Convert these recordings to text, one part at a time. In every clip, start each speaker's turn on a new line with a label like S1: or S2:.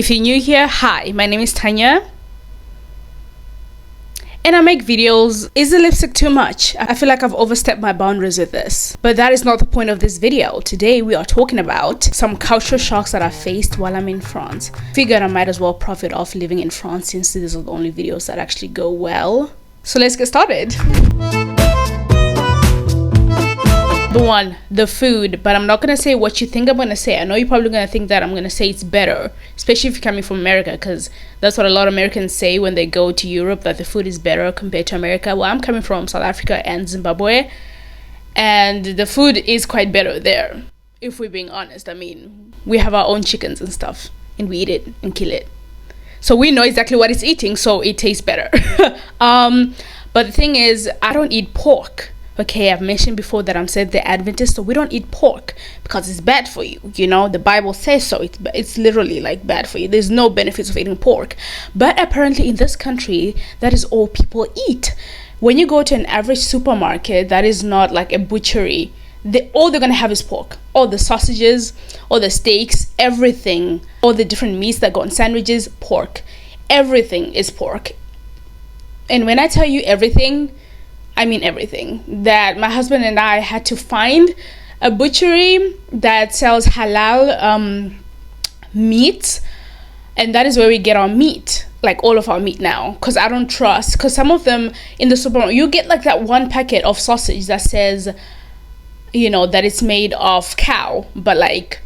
S1: If you're new here, hi, my name is Tanya. And I make videos. Is the lipstick too much? I feel like I've overstepped my boundaries with this. But that is not the point of this video. Today we are talking about some cultural shocks that I faced while I'm in France. Figured I might as well profit off living in France since these are the only videos that actually go well. So let's get started. Number one, the food, but I'm not gonna say what you think I'm gonna say. I know you're probably gonna think that I'm gonna say it's better, especially if you're coming from America, because that's what a lot of Americans say when they go to Europe, that the food is better compared to America. Well, I'm coming from South Africa and Zimbabwe, and the food is quite better there, if we're being honest. I mean, we have our own chickens and stuff, and we eat it and kill it, so we know exactly what it's eating, so it tastes better. But the thing is, I don't eat pork. Okay, I've mentioned before that I'm Seventh-day Adventist, so we don't eat pork because it's bad for you. You know, the Bible says so. It's literally like bad for you. There's no benefits of eating pork. But apparently in this country, that is all people eat. When you go to an average supermarket, that is not like a butchery. All they're going to have is pork. All the sausages, all the steaks, everything, all the different meats that go on sandwiches, pork. Everything is pork. And when I tell you everything, I mean everything. That my husband and I had to find a butchery that sells halal meat, and that is where we get our meat, like all of our meat now, because I don't trust, because some of them in the supermarket, you get like that one packet of sausage that says, you know, that it's made of cow, but like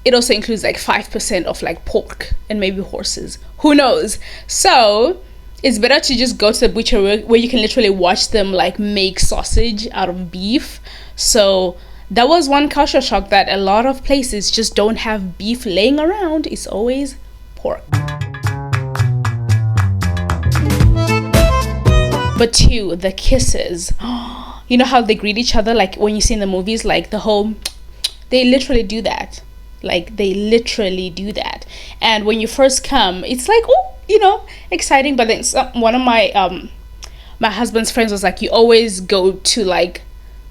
S1: it also includes like 5% of like pork and maybe horses, who knows. So it's better to just go to the butcher where you can literally watch them like make sausage out of beef. So that was one culture shock, that a lot of places just don't have beef laying around. It's always pork. But two, the kisses. You know how they greet each other, like when you see in the movies, like the whole, they literally do that. Like they literally do that. And when you first come, it's like, oh, you know, exciting. But then one of my my husband's friends was like, you always go to like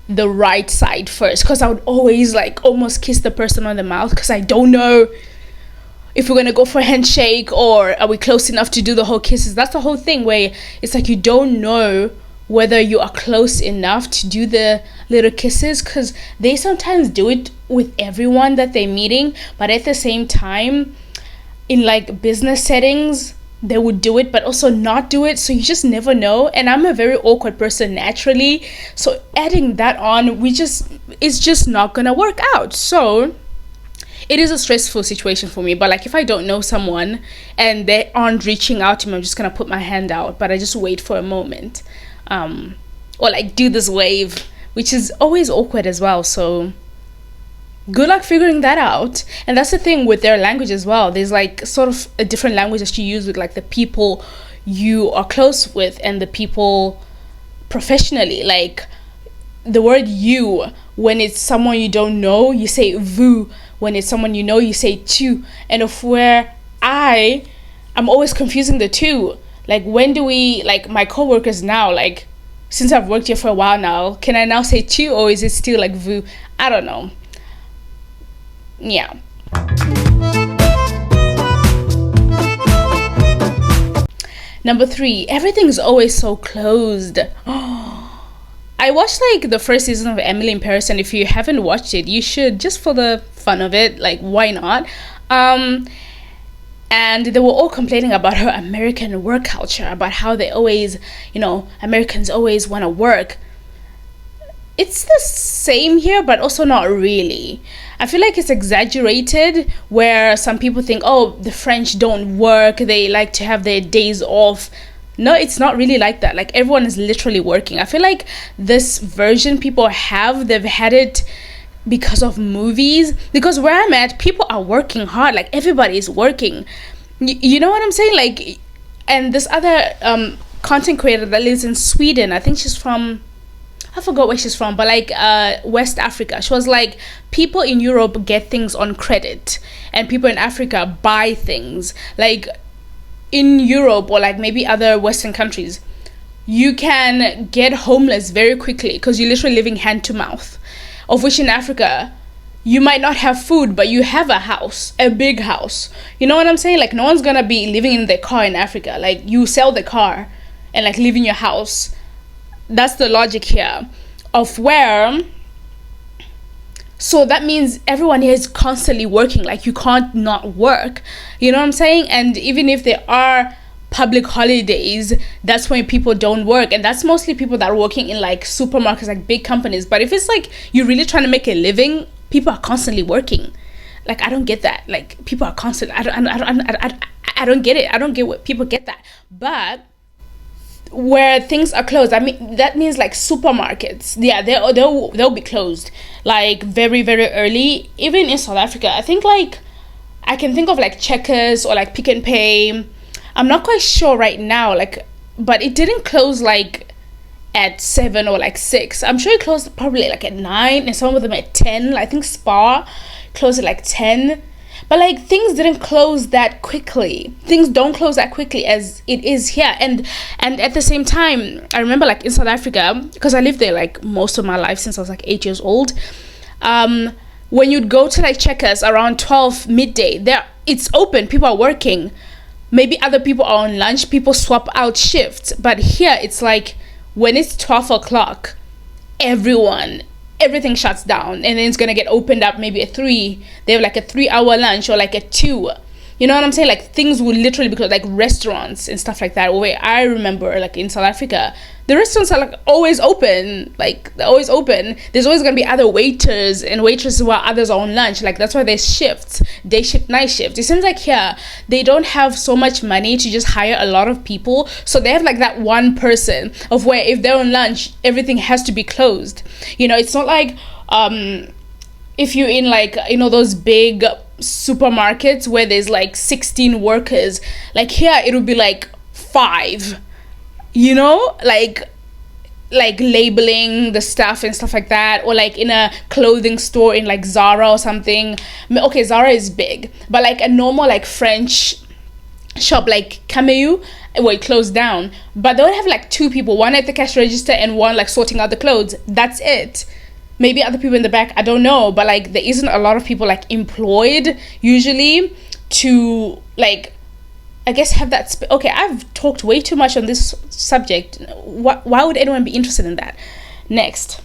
S1: the right side first, because I would always like almost kiss the person on the mouth, because I don't know if we're gonna go for a handshake or are we close enough to do the whole kisses. That's the whole thing, where it's like you don't know whether you are close enough to do the little kisses, because they sometimes do it with everyone that they're meeting, but at the same time in like business settings they would do it but also not do it, so you just never know. And I'm a very awkward person naturally, so adding that on, it's just not gonna work out. So it is a stressful situation for me. But like if I don't know someone and they aren't reaching out to me, I'm just gonna put my hand out, but I just wait for a moment, or like do this wave, which is always awkward as well. So good luck figuring that out. And that's the thing with their language as well. There's like sort of a different language that you use with like the people you are close with and the people professionally. Like the word you, when it's someone you don't know, you say vous. When it's someone you know, you say tu. And of where I'm always confusing the two. Like when do we, like my coworkers now, like since I've worked here for a while now, can I now say tu, or is it still like vous? I don't know. Yeah. Number three, everything's always so closed. I watched like the first season of Emily in Paris, and if you haven't watched it, you should, just for the fun of it. Like, why not? And they were all complaining about her American work culture, about how they always, you know, Americans always want to work. It's the same here, but also not really. I feel like it's exaggerated, where some people think, oh, the French don't work, they like to have their days off. No, it's not really like that. Like everyone is literally working. I feel like this version people have, they've had it because of movies, because where I'm at, people are working hard. Like everybody is working. You know what I'm saying? Like, and this other content creator that lives in Sweden, I think she's from, I forgot where she's from, but like West Africa. She was like, people in Europe get things on credit and people in Africa buy things. Like in Europe or like maybe other Western countries, you can get homeless very quickly because you're literally living hand to mouth. Of which in Africa, you might not have food, but you have a house, a big house. You know what I'm saying? Like, no one's gonna be living in their car in Africa. Like, you sell the car and like live in your house. That's the logic here of where. So that means everyone here is constantly working. Like, you can't not work. You know what I'm saying? And even if there are public holidays, that's when people don't work, and that's mostly people that are working in like supermarkets, like big companies. But if it's like you're really trying to make a living, people are constantly working. Like, I don't get that. Like, people are constantly, I don't get it. I don't get what people get that. But where things are closed, I mean, that means like supermarkets, yeah, they'll be closed like very, very early. Even in South Africa, I think like I can think of like Checkers or like Pick and Pay. I'm not quite sure right now, like, but it didn't close like at 7 or like 6. I'm sure it closed probably like at 9, and some of them at 10. I think Spar closed at like 10. But like, things didn't close that quickly. Things don't close that quickly as it is here. And at the same time, I remember like in South Africa, because I lived there like most of my life since I was like 8 years old. When you'd go to like Checkers around 12 midday, there it's open, people are working. Maybe other people are on lunch, people swap out shifts. But here it's like when it's 12 o'clock, everything shuts down, and then it's gonna get opened up maybe at 3. They have like a 3-hour lunch, or like at 2. You know what I'm saying? Like, things will literally be closed, like restaurants and stuff like that. Where I remember, like in South Africa, the restaurants are like always open. Like, they're always open. There's always gonna be other waiters and waitresses while others are on lunch. Like, that's why there's shifts, day shift, night shift. It seems like here they don't have so much money to just hire a lot of people, so they have like that one person of where if they're on lunch, everything has to be closed. You know, it's not like if you're in like, you know, those big supermarkets where there's like 16 workers. Like, here it would be like 5, you know, like labeling the stuff and stuff like that. Or like in a clothing store in like Zara or something. Okay, Zara is big, but like a normal like French shop like Cameu, well, it closed down, but they would have like 2 people, one at the cash register and one like sorting out the clothes. That's it. Maybe other people in the back, I don't know, but like there isn't a lot of people like employed usually to like, I guess, have that okay, I've talked way too much on this subject. Why would anyone be interested in that? Next.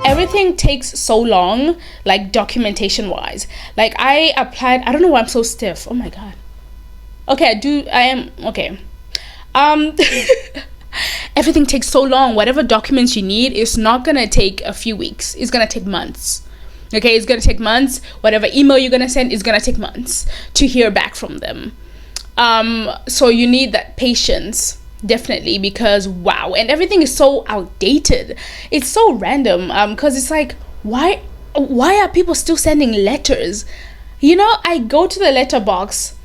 S1: Everything takes so long, like documentation wise. Like, I applied, I don't know why I'm so stiff. Oh my god. Okay, I am okay. Everything takes so long. Whatever documents you need, it's not gonna take a few weeks. It's gonna take months. Okay, it's gonna take months. Whatever email you're gonna send is gonna take months to hear back from them. So you need that patience, definitely, because wow, and everything is so outdated. It's so random. Because it's like, why are people still sending letters? You know, I go to the letterbox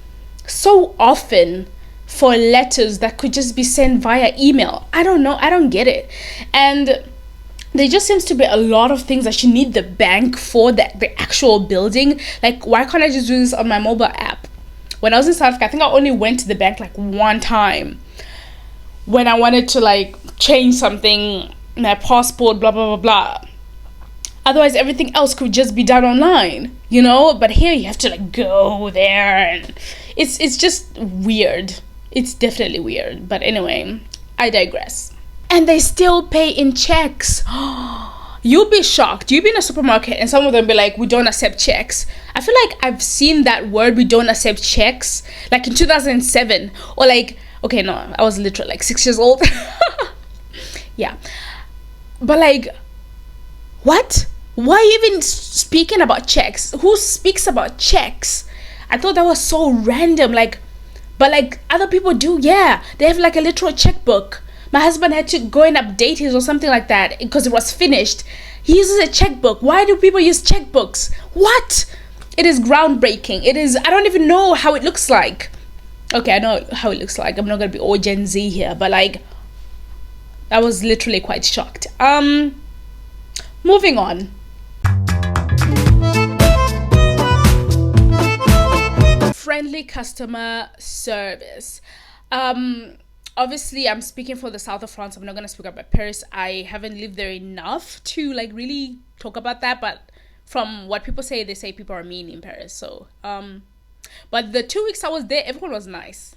S1: so often for letters that could just be sent via email. I don't know. I don't get it. And there just seems to be a lot of things that you need the bank for, the actual building. Like, why can't I just do this on my mobile app? When I was in South Africa, I think I only went to the bank like one time when I wanted to like change something, my passport, blah, blah, blah, blah. Otherwise, everything else could just be done online, you know? But here you have to like go there, and it's just weird. It's definitely weird. But anyway, I digress. And they still pay in checks. You'll be shocked. You'll be in a supermarket and some of them be like, we don't accept checks. I feel like I've seen that word, we don't accept checks, like in 2007. Or like, okay, no, I was literally like 6 years old. Yeah. But like, what? Why are you even speaking about checks? Who speaks about checks? I thought that was so random. Like, but like other people do, yeah. They have like a literal checkbook. My husband had to go and update his or something like that because it was finished. He uses a checkbook. Why do people use checkbooks? What? It is groundbreaking. It is, I don't even know how it looks like. Okay, I know how it looks like. I'm not going to be all Gen Z here, but like, I was literally quite shocked. Moving on. Friendly customer service. obviously I'm speaking for the south of France. I'm not going to speak about Paris. I haven't lived there enough to like really talk about that, but from what people say, they say people are mean in Paris. So but the 2 weeks I was there, everyone was nice.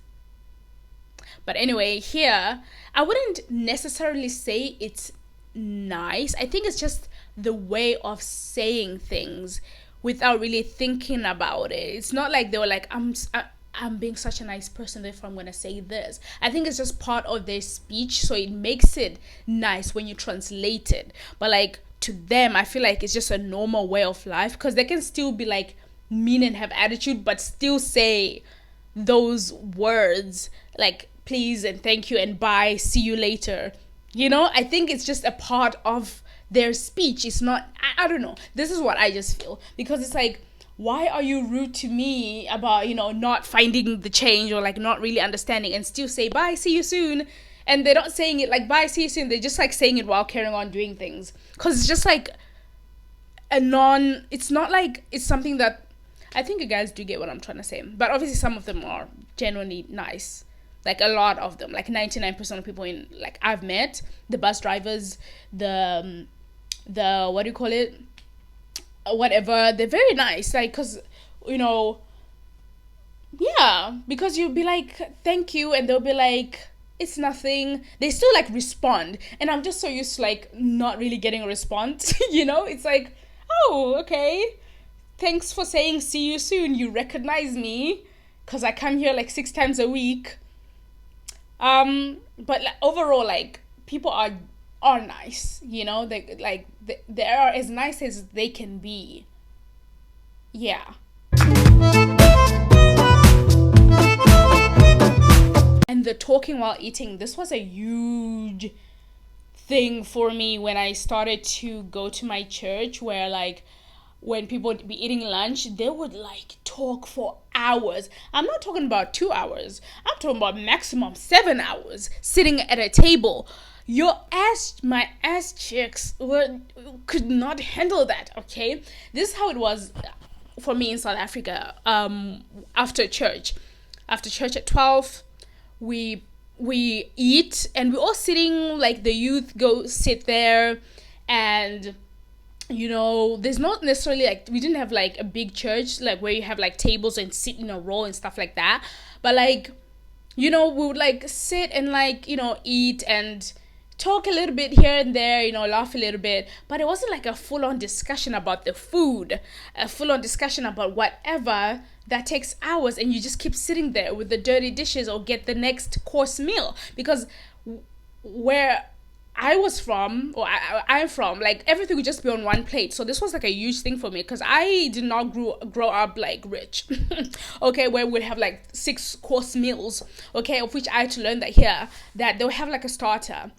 S1: But anyway, here I wouldn't necessarily say it's nice. I think it's just the way of saying things without really thinking about it. It's not like they were like, I'm being such a nice person, therefore I'm gonna say this. I think it's just part of their speech, so it makes it nice when you translate it. But like to them, I feel like it's just a normal way of life, because they can still be like mean and have attitude, but still say those words like please and thank you and bye, see you later. I think it's just a part of their speech. It's not, I don't know. This is what I just feel, because it's like, why are you rude to me about, not finding the change or like not really understanding, and still say bye, see you soon? And they're not saying it like bye, see you soon. They're just like saying it while carrying on doing things. Because it's just like it's not like it's something that, I think you guys do get what I'm trying to say. But obviously some of them are genuinely nice. Like a lot of them, like 99% of people in like I've met, the bus drivers, the what do you call it? Whatever, they're very nice. Like, cause you know, yeah, because you'll be like thank you, and they'll be like it's nothing. They still like respond, and I'm just so used to like not really getting a response. It's like, oh, okay, thanks for saying see you soon. You recognize me because I come here like 6 times a week. But like, overall, like people are nice. They are as nice as they can be. Yeah. And the talking while eating, this was a huge thing for me when I started to go to my church, where like when people would be eating lunch, they would like talk for hours. I'm not talking about 2 hours. I'm talking about maximum 7 hours sitting at a table. My ass cheeks could not handle that. Okay, this is how it was for me in South Africa. After church at 12, we eat, and we're all sitting, like the youth go sit there, and there's not necessarily like, we didn't have like a big church like where you have like tables and sit in a row and stuff like that, but like we would like sit and like eat and talk a little bit here and there, laugh a little bit, but it wasn't like a full-on discussion about the food, a full-on discussion about whatever that takes hours, and you just keep sitting there with the dirty dishes or get the next course meal. Because where I was from, or I'm from, like everything would just be on one plate. So this was like a huge thing for me, because I did not grow up like rich. Okay, where we'd have like 6 course meals. Okay, of which I had to learn that here, that they'll have like a starter,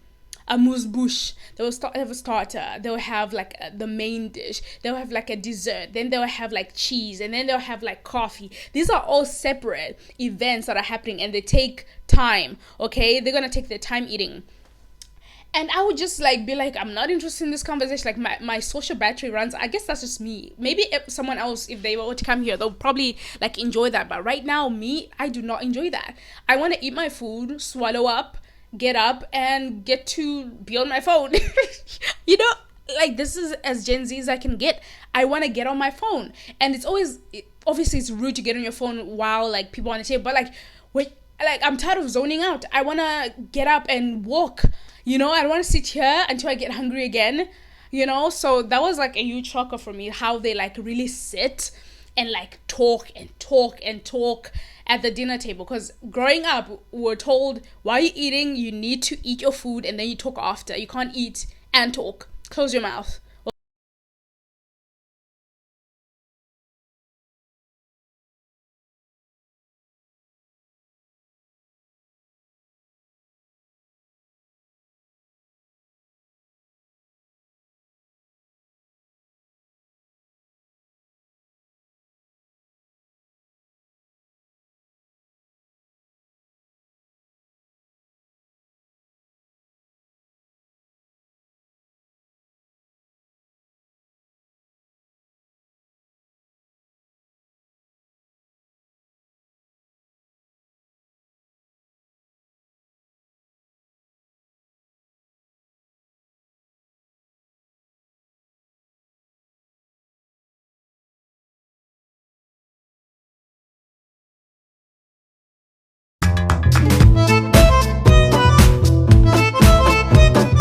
S1: a mousse bouche. They will have a starter. They'll have like the main dish. They'll have like a dessert. Then they'll have like cheese, and then they'll have like coffee. These are all separate events that are happening, and they take time. Okay, they're gonna take their time eating. And I would just like be like, I'm not interested in this conversation. Like my social battery runs. I guess that's just me. Maybe if someone else, if they were to come here, they'll probably like enjoy that. But right now, me, I do not enjoy that. I want to eat my food, swallow up, get up, and get to be on my phone. you know, like this is as Gen Z as I can get. I want to get on my phone, and it's always obviously it's rude to get on your phone while like people on the table. But like, wait, like I'm tired of zoning out. I want to get up and walk. I don't want to sit here until I get hungry again. So that was like a huge shocker for me, how they like really sit and like talk and talk and talk at the dinner table. Because growing up, we're told while you're eating, you need to eat your food and then you talk after. You can't eat and talk. Close your mouth.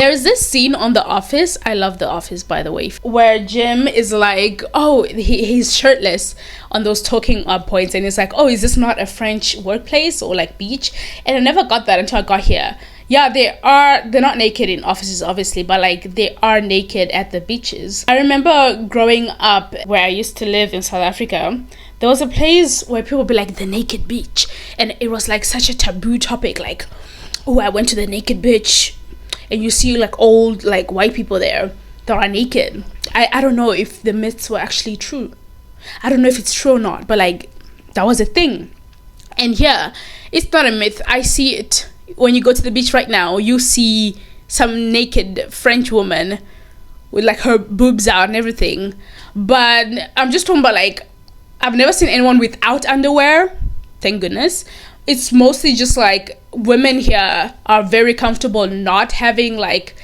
S1: There's this scene on The Office, I love The Office by the way, where Jim is like, oh, he's shirtless on those talking points, and he's like, oh, is this not a French workplace or like beach? And I never got that until I got here. Yeah, they're not naked in offices obviously, but like they are naked at the beaches. I remember growing up where I used to live in South Africa, there was a place where people would be like, the naked beach, and it was like such a taboo topic, like, oh, I went to the naked beach, and you see like old like white people there that are naked. I don't know if the myths were actually true. I don't know if it's true or not, but like that was a thing. And yeah, it's not a myth. I see it. When you go to the beach right now, you see some naked French woman with like her boobs out and everything. But I'm just talking about like, I've never seen anyone without underwear, thank goodness. It's mostly just like women here are very comfortable not having like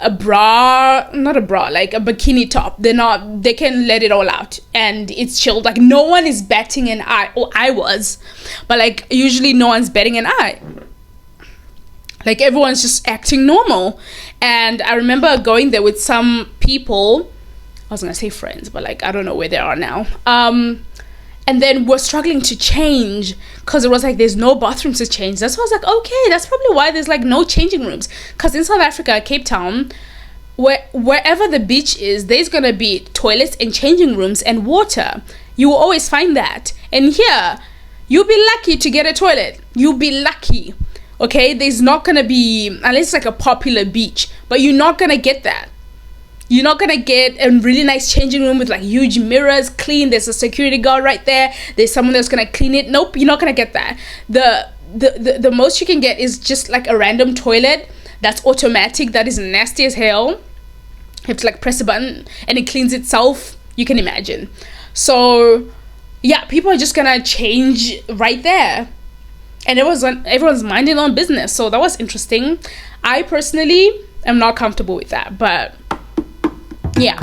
S1: a bra, not a bra, like a bikini top. They can let it all out and it's chilled. Like no one is batting an eye. Oh, I was, but like usually no one's batting an eye. Like everyone's just acting normal. And I remember going there with some people, I was gonna say friends, but like I don't know where they are now. And then we're struggling to change because it was like there's no bathrooms to change. That's why I was like, okay, that's probably why there's like no changing rooms. Because in South Africa, Cape Town, wherever the beach is, there's gonna be toilets and changing rooms and water. You will always find that. And here, you'll be lucky to get a toilet. You'll be lucky. Okay, there's not gonna be, unless it's like a popular beach, but you're not gonna get that. You're not gonna get a really nice changing room with like huge mirrors, clean. There's a security guard right there. There's someone that's gonna clean it. Nope, you're not gonna get that. The most you can get is just like a random toilet that's automatic, that is nasty as hell. You have to like press a button and it cleans itself. You can imagine. So yeah, people are just gonna change right there. And everyone's minding their own business. So that was interesting. I personally am not comfortable with that, but yeah.